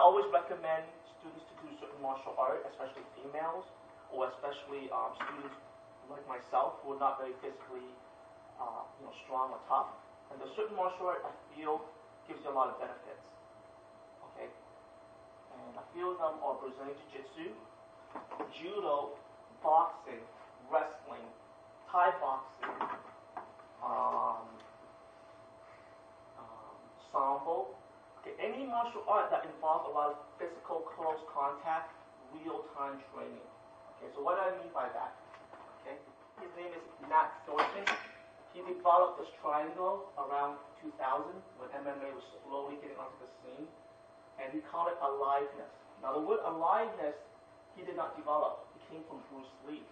always recommend students to do certain martial art, especially females, or especially students like myself who are not very physically strong or tough. And there's certain martial art I feel gives you a lot of benefits. Okay? And a few of them are Brazilian Jiu-Jitsu, Judo, boxing, wrestling, Thai boxing, Sambo. Okay, any martial art that involves a lot of physical close contact, real-time training. Okay, so what do I mean by that? Okay, his name is Matt Thornton. He developed this triangle around 2000 when MMA was slowly getting onto the scene, and he called it aliveness. Now the word aliveness he did not develop. It came from Bruce Lee.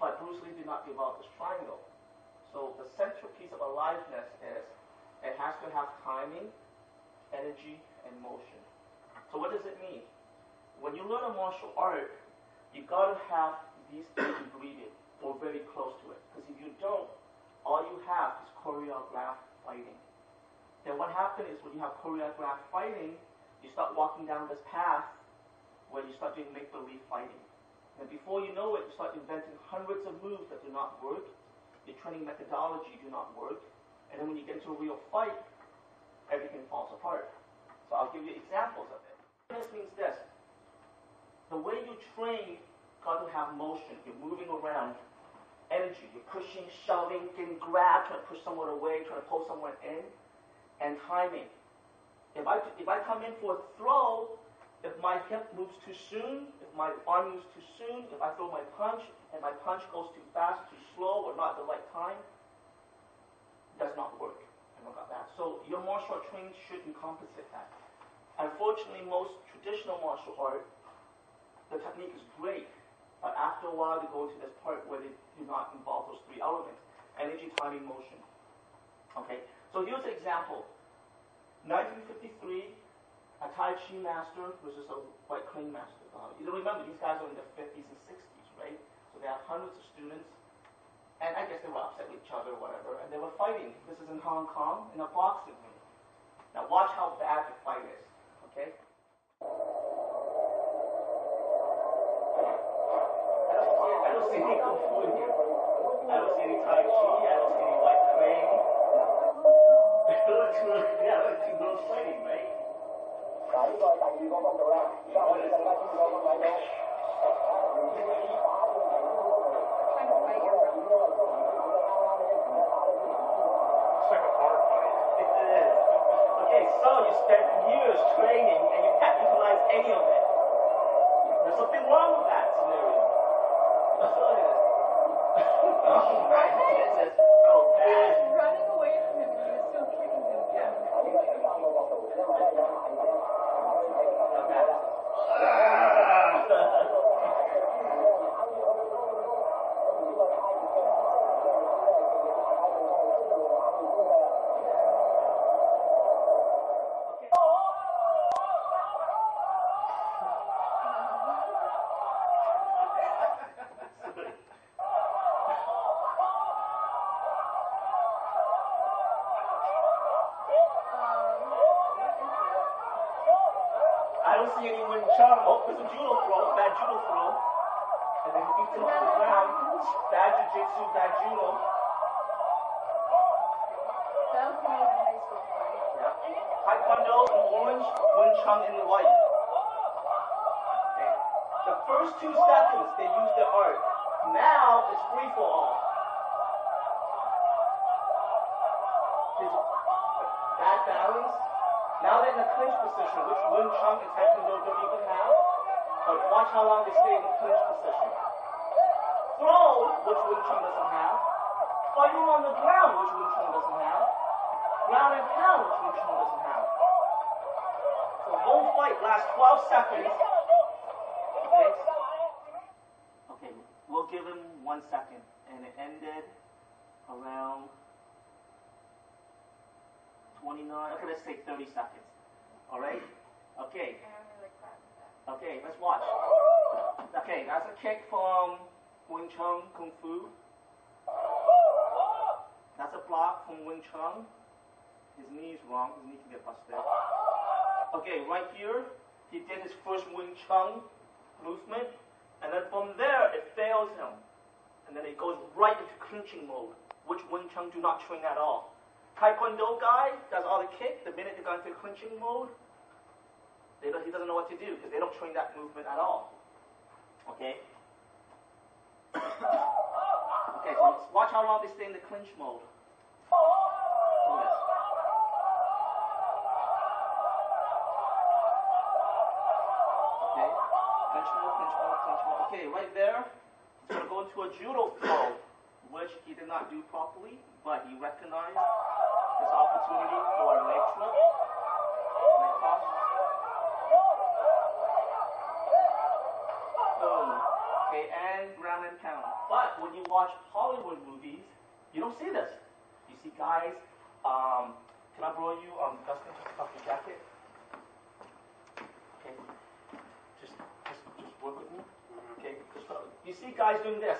But Bruce Lee did not develop this triangle. So the central piece of aliveness is it has to have timing, energy, and motion. So what does it mean? When you learn a martial art, you got to have these three ingredients or very close to it. Because if you don't, all you have is choreographed fighting. Then what happens is when you have choreographed fighting, you start walking down this path where you start doing make-believe fighting. And before you know it, you start inventing hundreds of moves that do not work. Your training methodology do not work. And then when you get into a real fight, everything falls apart. So I'll give you examples of it. This means this. The way you train got to have motion. You're moving around. Energy. You're pushing, shoving, getting grabbed, trying to push someone away, trying to pull someone in. And timing. If I come in for a throw, if my hip moves too soon, if my arm moves too soon, if I throw my punch, and my punch goes too fast, too slow, or not at the right time, it does not work. Got that. So your martial art training should encompass that. Unfortunately, most traditional martial art, the technique is great, but after a while they go into this part where they do not involve those three elements: energy, timing, motion. Okay, so here's an example. 1953, a Tai Chi master versus a white clean master. You remember, these guys are in their 50s and 60s, right? So they have hundreds of students. And I guess they were upset with each other or whatever, and they were fighting. This is in Hong Kong, in a boxing ring. Now watch how bad the fight is, okay? I don't see any Kung Fu in here. I don't see any Tai Chi, I don't see any white crane. Two girls fighting, right? So you spent years training and you can't utilize any of it. There's something wrong with that scenario. Oh my goodness, so bad. Running away from him and he was still kicking him. Yeah. I don't see any un-choreographed. Oh, there's a judo throw, bad judo throw. And then he beats him on the ground. Bad jiu-jitsu, bad judo. That was when I was in high school. Yeah. Taekwondo in orange, Wing Chun in white. Okay. The first 2 seconds, they use their art. Now, it's free for all. Bad balance. Now they're in a clinch position, which Wing Chun and Taekwondo don't even have. But watch how long they stay in the clinch position. Throw, which Wing Chun doesn't have. Fighting on the ground, which Wing Chun doesn't have. Ground and pound, which Wing Chun doesn't have. So the whole fight lasts 12 seconds. Okay. Okay, we'll give him 1 second. And it ended around 29, okay, let's say 30 seconds. Alright? Okay. Okay, let's watch. Okay, that's a kick from Wing Chun Kung Fu. That's a block from Wing Chun. His knee is wrong, his knee can get busted. Okay, right here, He did his first Wing Chun movement, and then from there it fails him. And then it goes right into clinching mode, which Wing Chun do not train at all. Taekwondo guy does all the kick. The minute they go into clinching mode, he doesn't know what to do because they don't train that movement at all. Okay? Okay, so watch how long they stay in the clinch mode. Look at this. Okay, clinch mode, clinch mode, clinch mode. Okay, right there, he's going to go into a judo throw, which he did not do properly, but he recognized this opportunity for a leg trip. Leg toss. Boom. Okay, and ground and pound. But when you watch Hollywood movies, you don't see this. You see guys, can I borrow you, Dustin, just off your jacket? Okay. Just work with me. Okay. You see guys doing this.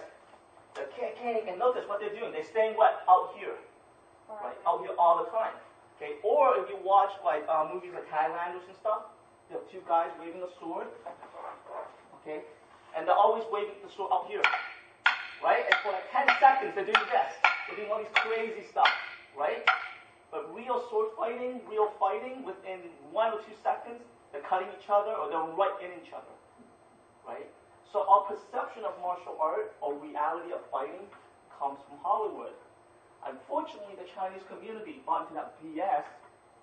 They're kicking, and notice what they're doing. They're staying what? Out here. Right? Out here all the time. Okay. Or if you watch like movies like Highlanders and stuff, you have two guys waving a sword. Okay. And they're always waving the sword out here. Right? And for like 10 seconds they're doing this. They're doing all these crazy stuff. Right? But real sword fighting, real fighting, within 1 or 2 seconds, they're cutting each other or they're right in each other. Right? So our perception of martial art or reality of fighting comes from Hollywood. Unfortunately, the Chinese community bought into that BS,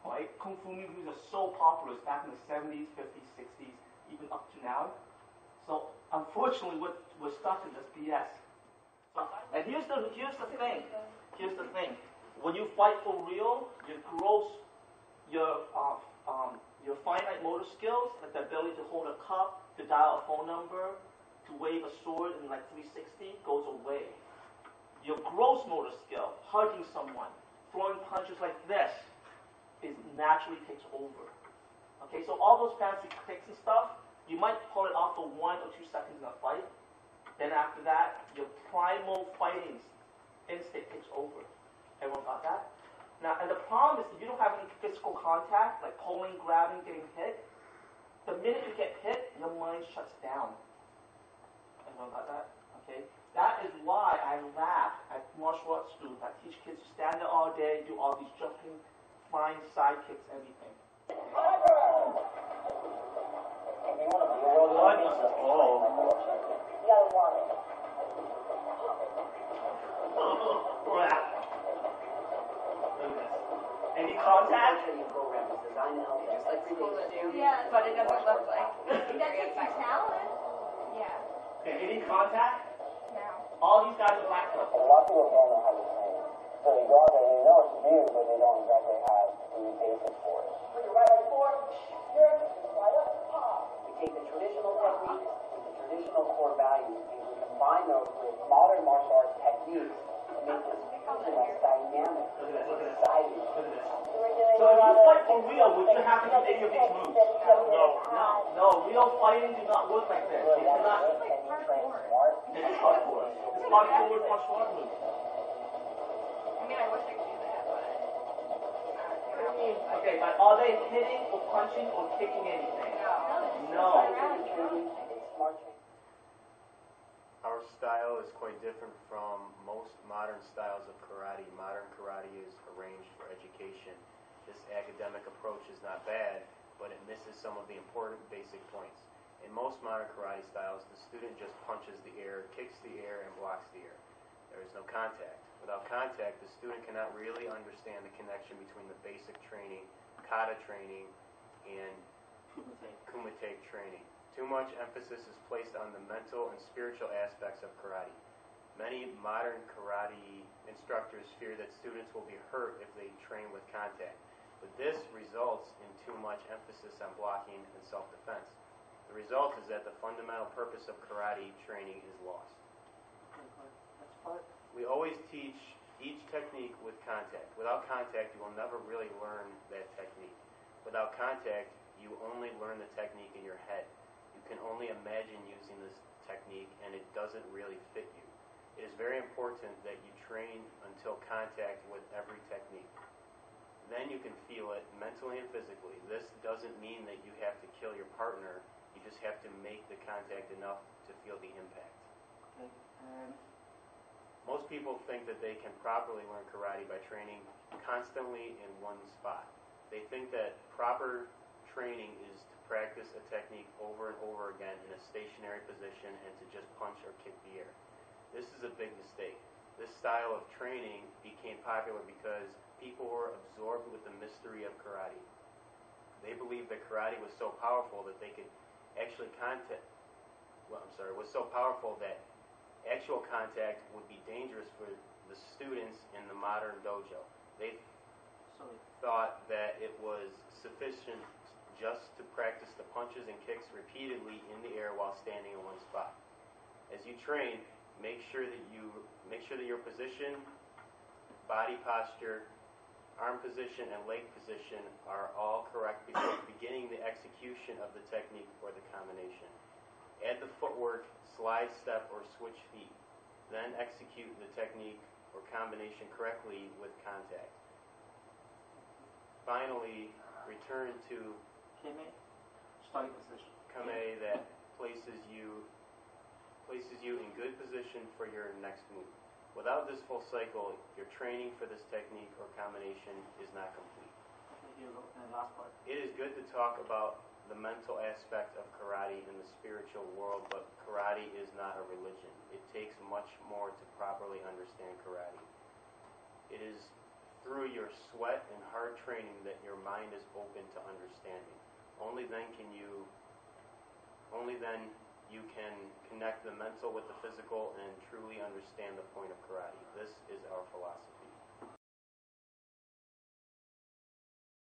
right? Kung Fu movies are so popular back in the 70s, 50s, 60s, even up to now. So unfortunately, we're stuck in this BS. So, and here's the thing. Here's the thing. When you fight for real, your finite motor skills, like the ability to hold a cup, to dial a phone number, to wave a sword in like 360, goes away. Your gross motor skill, hugging someone, throwing punches like this, naturally takes over. Okay, so all those fancy kicks and stuff, you might pull it off for 1 or 2 seconds in a fight. Then after that, your primal fighting instinct takes over. Everyone got that? Now, and the problem is if you don't have any physical contact, like pulling, grabbing, getting hit, the minute you get hit, your mind shuts down. Everyone got that? Okay? That is why I laugh at martial arts schools that teach kids to stand there all day, do all these jumping, flying side kicks, everything. Any contact? Yeah, but it doesn't look like. That takes some talent. Yeah. Okay, any contact? No. All these guys are black belts. A lot of people don't know how to train. So they go out there, they know what to do, but they don't exactly have the basics for it. Put your right leg forward, here, right up, pop. We take the traditional techniques, the traditional core values, and we combine those with modern martial arts techniques to make this fusion that's dynamic, exciting. Look at this. So if you fight for real, would you have to do any of these moves? No, real fighting do not work like this. They cannot. It's hardcore. It's hardcore martial art moves. I mean, I wish I could do that, but. Okay, but are they hitting or punching or kicking anything? No. Our style is quite different from most modern styles of karate. Modern karate is arranged for education. This academic approach is not bad, but it misses some of the important basic points. In most modern karate styles, the student just punches the air, kicks the air, and blocks the air. There is no contact. Without contact, the student cannot really understand the connection between the basic training, kata training, and kumite training. Too much emphasis is placed on the mental and spiritual aspects of karate. Many modern karate instructors fear that students will be hurt if they train with contact, but this results in too much emphasis on blocking and self-defense. The result is that the fundamental purpose of karate training is lost. We always teach each technique with contact. Without contact, you will never really learn that technique. Without contact, you only learn the technique in your head. You can only imagine using this technique, and it doesn't really fit you. It is very important that you train until contact with every technique. then you can feel it mentally and physically. This doesn't mean that you have to kill your partner. You just have to make the contact enough to feel the impact. Okay. Most people think that they can properly learn karate by training constantly in one spot. They think that proper training is to practice a technique over and over again in a stationary position and to just punch or kick the air. This is a big mistake. This style of training became popular because people were absorbed with the mystery of karate. They believed that karate was so powerful that they could actually was so powerful that actual contact would be dangerous for the students in the modern dojo. They thought that it was sufficient just to practice the punches and kicks repeatedly in the air while standing in one spot. As you train, make sure that your position, body posture, arm position, and leg position are all correct before beginning the execution of the technique or the combination. Add the footwork, slide, step, or switch feet. Then execute the technique or combination correctly with contact. Finally, return to Kame, starting position. Kame that places you in good position for your next move. Without this full cycle, your training for this technique or combination is not complete. Okay, here we go. And the last part. It is good to talk about the mental aspect of karate in the spiritual world, but karate is not a religion. It takes much more to properly understand karate. It is through your sweat and hard training that your mind is open to understanding. Only then you can connect the mental with the physical and truly understand the point of karate. This is our philosophy.